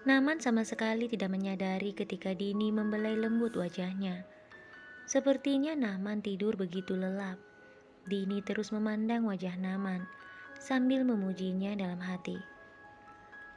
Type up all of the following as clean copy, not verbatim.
Naman sama sekali tidak menyadari ketika Dini membelai lembut wajahnya. Sepertinya Naman tidur begitu lelap. Dini terus memandang wajah Naman sambil memujinya dalam hati.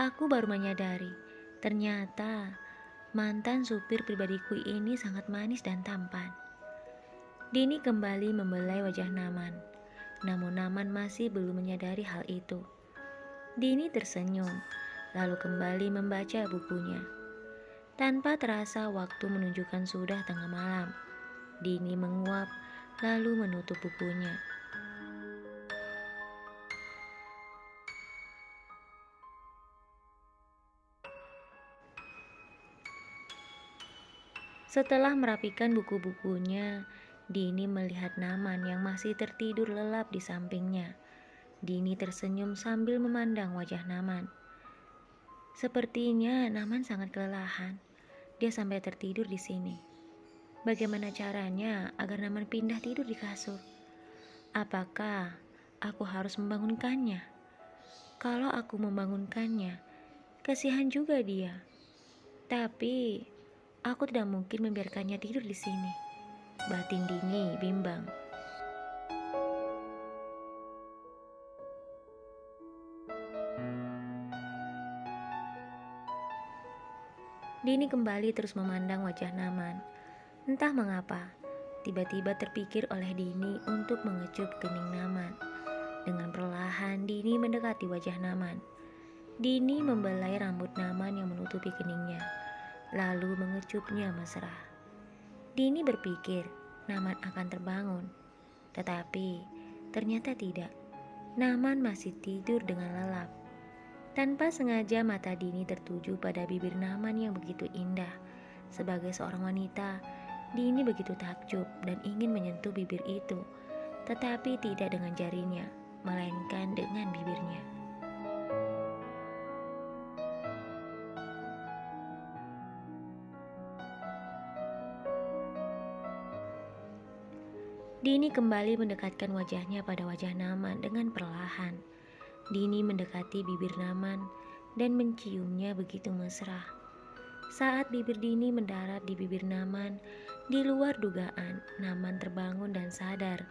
Aku baru menyadari, ternyata mantan supir pribadiku ini sangat manis dan tampan. Dini kembali membelai wajah Naman, namun Naman masih belum menyadari hal itu. Dini tersenyum, lalu kembali membaca bukunya. Tanpa terasa waktu menunjukkan sudah tengah malam. Dini menguap, lalu menutup bukunya. Setelah merapikan buku-bukunya, Dini melihat Naman yang masih tertidur lelap di sampingnya. Dini tersenyum sambil memandang wajah Naman. Sepertinya Naman sangat kelelahan. Dia sampai tertidur di sini. Bagaimana caranya agar Naman pindah tidur di kasur? Apakah aku harus membangunkannya? Kalau aku membangunkannya, kasihan juga dia. Tapi aku tidak mungkin membiarkannya tidur di sini. Batin Dini bimbang. Dini kembali terus memandang wajah Naman. Entah mengapa, tiba-tiba terpikir oleh Dini untuk mengecup kening Naman. Dengan perlahan Dini mendekati wajah Naman. Dini membelai rambut Naman yang menutupi keningnya, lalu mengecupnya mesra. Dini berpikir Naman akan terbangun, tetapi ternyata tidak. Naman masih tidur dengan lelap. Tanpa sengaja mata Dini tertuju pada bibir Naman yang begitu indah. Sebagai seorang wanita, Dini begitu takjub dan ingin menyentuh bibir itu, tetapi tidak dengan jarinya, melainkan dengan bibirnya. Dini kembali mendekatkan wajahnya pada wajah Naman dengan perlahan. Dini mendekati bibir Naman dan menciumnya begitu mesra. Saat bibir Dini mendarat di bibir Naman, di luar dugaan, Naman terbangun dan sadar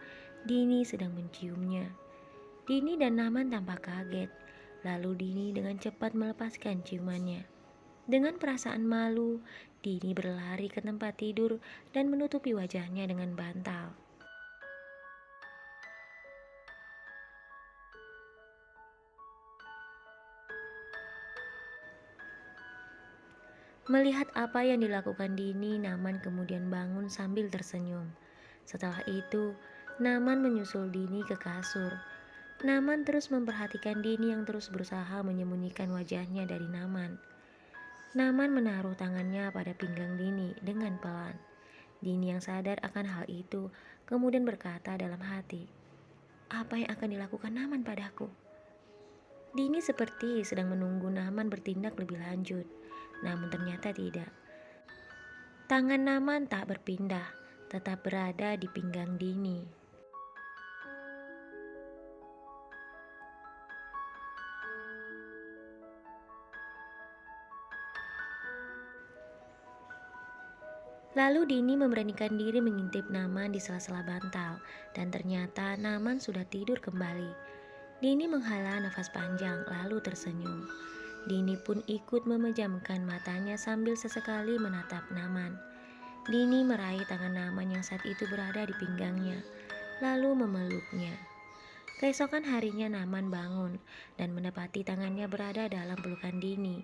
Dini sedang menciumnya. Dini dan Naman tampak kaget, lalu Dini dengan cepat melepaskan ciumannya. Dengan perasaan malu, Dini berlari ke tempat tidur dan menutupi wajahnya dengan bantal. Melihat apa yang dilakukan Dini, Naman kemudian bangun sambil tersenyum. Setelah itu, Naman menyusul Dini ke kasur. Naman terus memperhatikan Dini yang terus berusaha menyembunyikan wajahnya dari Naman. Naman menaruh tangannya pada pinggang Dini dengan pelan. Dini yang sadar akan hal itu kemudian berkata dalam hati, "Apa yang akan dilakukan Naman padaku?" Dini seperti sedang menunggu Naman bertindak lebih lanjut, namun ternyata tidak. Tangan Naman tak berpindah, tetap berada di pinggang Dini. Lalu Dini memberanikan diri mengintip Naman di sela-sela bantal, dan ternyata Naman sudah tidur kembali. Dini menghela nafas panjang lalu tersenyum. Dini pun ikut memejamkan matanya sambil sesekali menatap Naman. Dini meraih tangan Naman yang saat itu berada di pinggangnya, lalu memeluknya. Keesokan harinya Naman bangun dan mendapati tangannya berada dalam pelukan Dini.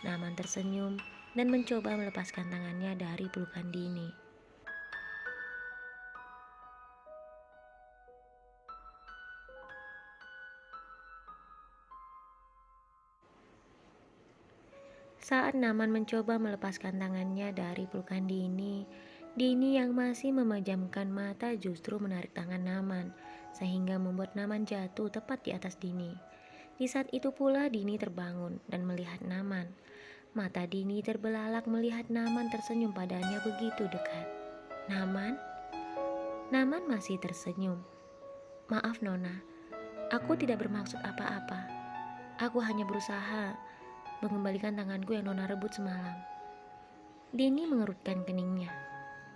Naman tersenyum dan mencoba melepaskan tangannya dari pelukan Dini. Saat Naman mencoba melepaskan tangannya dari pelukan Dini, Dini yang masih memejamkan mata justru menarik tangan Naman, sehingga membuat Naman jatuh tepat di atas Dini. Di saat itu pula Dini terbangun dan melihat Naman. Mata Dini terbelalak melihat Naman tersenyum padanya begitu dekat. Naman? Naman masih tersenyum. "Maaf Nona, aku tidak bermaksud apa-apa. Aku hanya berusaha mengembalikan tanganku yang Nona rebut semalam. Dini mengerutkan keningnya.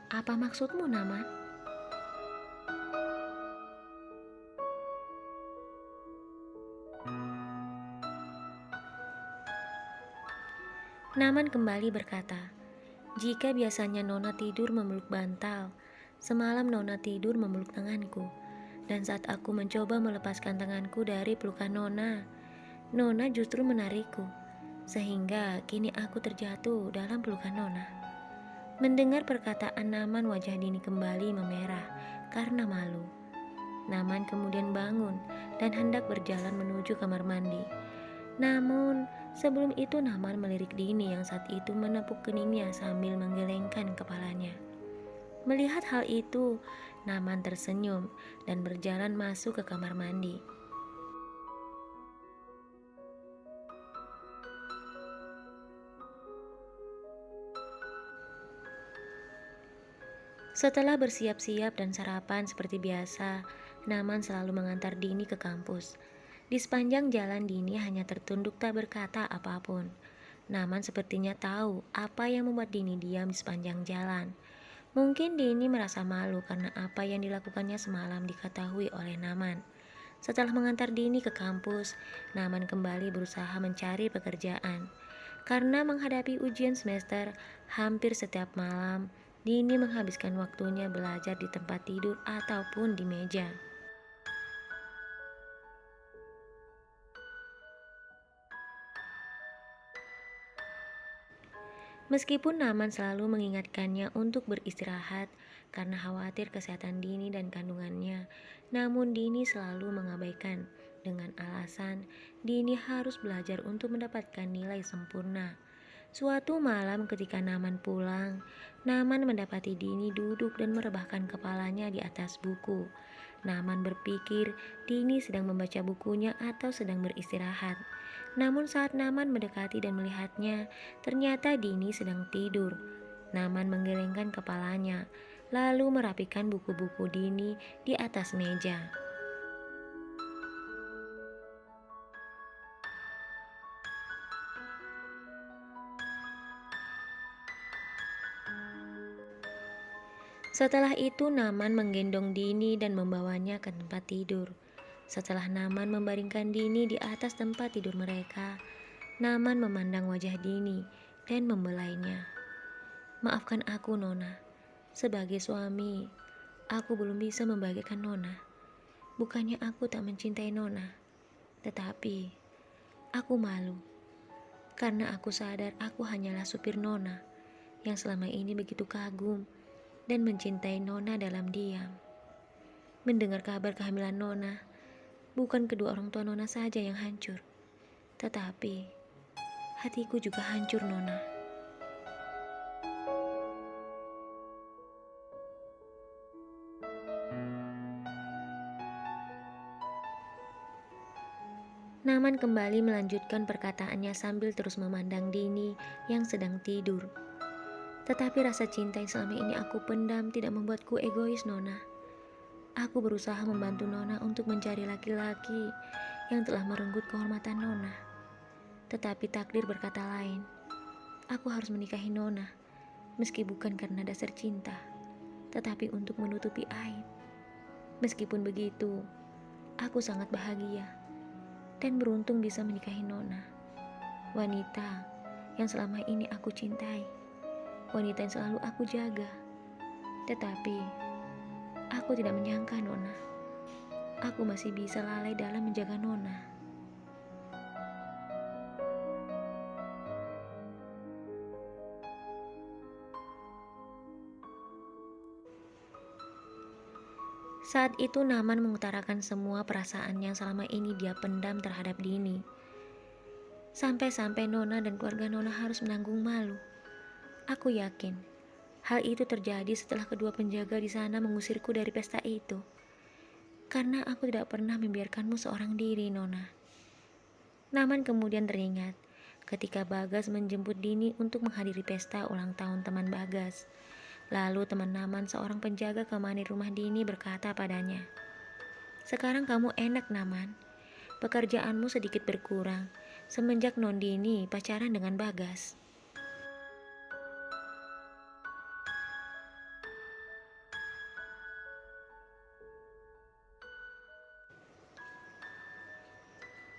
Apa maksudmu, Naman? Naman kembali berkata, jika biasanya Nona tidur memeluk bantal, semalam Nona tidur memeluk tanganku. Dan saat aku mencoba melepaskan tanganku dari pelukan Nona, Nona justru menarikku, sehingga kini aku terjatuh dalam pelukan Nona. Mendengar perkataan Naman, wajah Dini kembali memerah karena malu. Naman kemudian bangun dan hendak berjalan menuju kamar mandi. Namun, sebelum itu Naman melirik Dini yang saat itu menepuk keningnya sambil menggelengkan kepalanya. Melihat hal itu, Naman tersenyum dan berjalan masuk ke kamar mandi. Setelah bersiap-siap dan sarapan seperti biasa, Naman selalu mengantar Dini ke kampus. Di sepanjang jalan Dini hanya tertunduk tak berkata apapun. Naman sepertinya tahu apa yang membuat Dini diam di sepanjang jalan. Mungkin Dini merasa malu karena apa yang dilakukannya semalam diketahui oleh Naman. Setelah mengantar Dini ke kampus, Naman kembali berusaha mencari pekerjaan. Karena menghadapi ujian semester, hampir setiap malam, Dini menghabiskan waktunya belajar di tempat tidur ataupun di meja. Meskipun Naman selalu mengingatkannya untuk beristirahat karena khawatir kesehatan Dini dan kandungannya, namun Dini selalu mengabaikan dengan alasan Dini harus belajar untuk mendapatkan nilai sempurna. Suatu malam ketika Naman pulang, Naman mendapati Dini duduk dan merebahkan kepalanya di atas buku. Naman berpikir Dini sedang membaca bukunya atau sedang beristirahat. Namun saat Naman mendekati dan melihatnya, ternyata Dini sedang tidur. Naman menggelengkan kepalanya, lalu merapikan buku-buku Dini di atas meja. Setelah itu Naman menggendong Dini dan membawanya ke tempat tidur. Setelah Naman membaringkan Dini di atas tempat tidur mereka, Naman memandang wajah Dini dan membelainya. Maafkan aku, Nona. Sebagai suami, aku belum bisa membahagiakan Nona. Bukannya aku tak mencintai Nona, tetapi aku malu. Karena aku sadar aku hanyalah supir Nona yang selama ini begitu kagum dan mencintai Nona dalam diam. Mendengar kabar kehamilan Nona, bukan kedua orang tua Nona saja yang hancur, tetapi hatiku juga hancur, Nona. Naman kembali melanjutkan perkataannya sambil terus memandang Dini yang sedang tidur. Tetapi rasa cinta yang selama ini aku pendam tidak membuatku egois, Nona. Aku berusaha membantu Nona untuk mencari laki-laki yang telah merenggut kehormatan Nona. Tetapi takdir berkata lain. Aku harus menikahi Nona, meski bukan karena dasar cinta, tetapi untuk menutupi aib. Meskipun begitu, aku sangat bahagia dan beruntung bisa menikahi Nona, wanita yang selama ini aku cintai, wanita yang selalu aku jaga. Tetapi aku tidak menyangka, Nona, aku masih bisa lalai dalam menjaga Nona. Saat itu Naman mengutarakan semua perasaan yang selama ini dia pendam terhadap Dini. Sampai-sampai Nona dan keluarga Nona harus menanggung malu. Aku yakin hal itu terjadi setelah kedua penjaga di sana mengusirku dari pesta itu. Karena aku tidak pernah membiarkanmu seorang diri, Nona. Naman kemudian teringat ketika Bagas menjemput Dini untuk menghadiri pesta ulang tahun teman Bagas. Lalu teman Naman, seorang penjaga keamanan di rumah Dini, berkata padanya, "Sekarang kamu enak, Naman. Pekerjaanmu sedikit berkurang, semenjak Nondini pacaran dengan Bagas.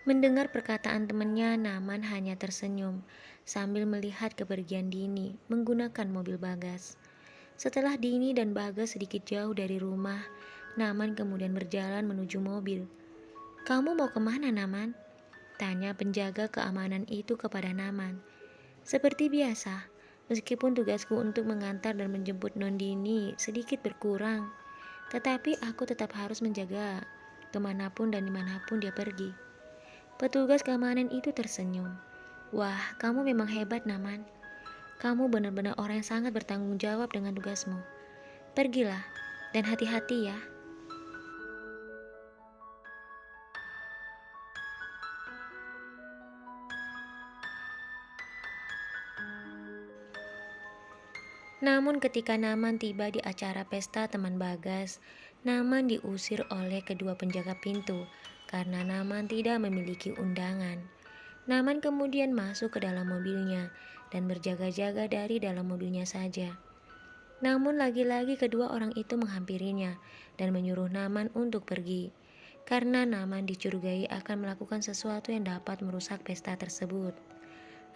Mendengar perkataan temannya, Naman hanya tersenyum sambil melihat kepergian Dini menggunakan mobil Bagas. Setelah Dini dan Bagas sedikit jauh dari rumah, Naman kemudian berjalan menuju mobil. "Kamu mau kemana, Naman?" tanya penjaga keamanan itu kepada Naman. "Seperti biasa, meskipun tugasku untuk mengantar dan menjemput Nondini sedikit berkurang, tetapi aku tetap harus menjaga kemanapun dan dimanapun dia pergi." Petugas keamanan itu tersenyum. "Wah, kamu memang hebat, Naman. Kamu benar-benar orang yang sangat bertanggung jawab dengan tugasmu. Pergilah, dan hati-hati ya." Namun ketika Naman tiba di acara pesta teman Bagas, Naman diusir oleh kedua penjaga pintu karena Naman tidak memiliki undangan. Naman kemudian masuk ke dalam mobilnya dan berjaga-jaga dari dalam mobilnya saja. Namun lagi-lagi kedua orang itu menghampirinya dan menyuruh Naman untuk pergi, karena Naman dicurigai akan melakukan sesuatu yang dapat merusak pesta tersebut.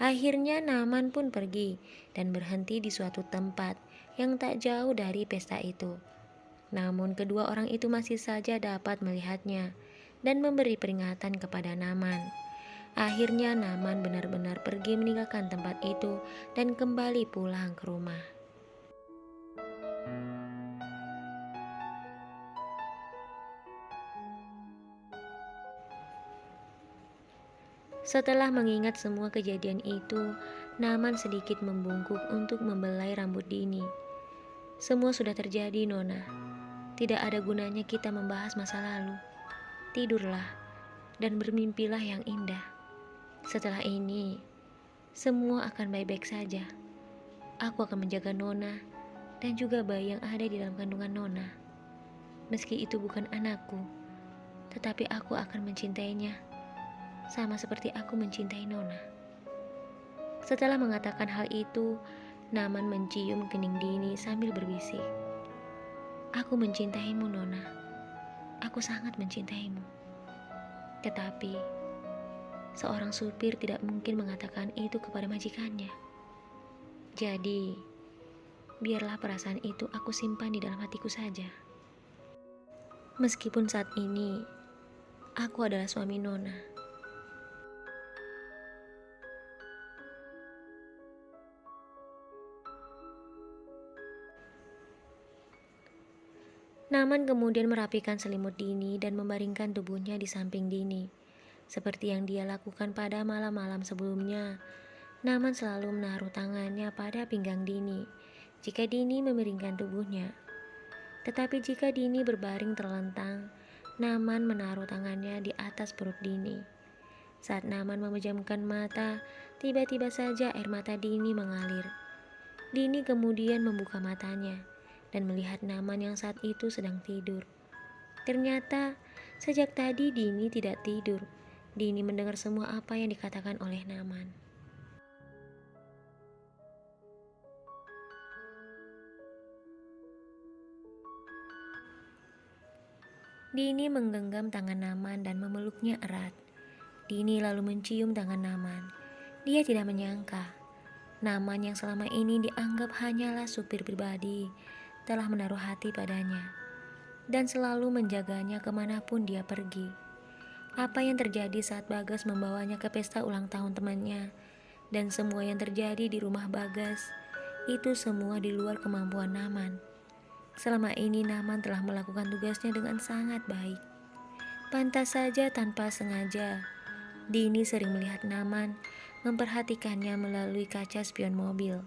Akhirnya Naman pun pergi dan berhenti di suatu tempat yang tak jauh dari pesta itu. Namun kedua orang itu masih saja dapat melihatnya dan memberi peringatan kepada Naman. Akhirnya Naman benar-benar pergi meninggalkan tempat itu dan kembali pulang ke rumah. Setelah mengingat semua kejadian itu, Naman sedikit membungkuk untuk membelai rambut Dini. "Semua sudah terjadi, Nona. Tidak ada gunanya kita membahas masa lalu. Tidurlah dan bermimpilah yang indah. Setelah ini, semua akan baik-baik saja. Aku akan menjaga Nona dan juga bayi yang ada di dalam kandungan Nona. Meski itu bukan anakku, tetapi aku akan mencintainya sama seperti aku mencintai Nona." Setelah mengatakan hal itu, Naman mencium kening Dini sambil berbisik, "Aku mencintaimu, Nona. Aku sangat mencintaimu." Tetapi, seorang supir tidak mungkin mengatakan itu kepada majikannya. Jadi, biarlah perasaan itu aku simpan di dalam hatiku saja. Meskipun saat ini, aku adalah suami Nona. Naman kemudian merapikan selimut Dini dan membaringkan tubuhnya di samping Dini. Seperti yang dia lakukan pada malam-malam sebelumnya, Naman selalu menaruh tangannya pada pinggang Dini jika Dini memiringkan tubuhnya. Tetapi jika Dini berbaring terlentang, Naman menaruh tangannya di atas perut Dini. Saat Naman memejamkan mata, tiba-tiba saja air mata Dini mengalir. Dini kemudian membuka matanya dan melihat Naman yang saat itu sedang tidur. Ternyata sejak tadi Dini tidak tidur. Dini mendengar semua apa yang dikatakan oleh Naman. Dini menggenggam tangan Naman dan memeluknya erat. Dini lalu mencium tangan Naman. Dia tidak menyangka Naman yang selama ini dianggap hanyalah supir pribadi telah menaruh hati padanya dan selalu menjaganya kemanapun dia pergi. Apa yang terjadi saat Bagas membawanya ke pesta ulang tahun temannya dan semua yang terjadi di rumah Bagas, itu semua di luar kemampuan Naman. Selama ini Naman telah melakukan tugasnya dengan sangat baik. Pantas saja tanpa sengaja, Dini sering melihat Naman memperhatikannya melalui kaca spion mobil.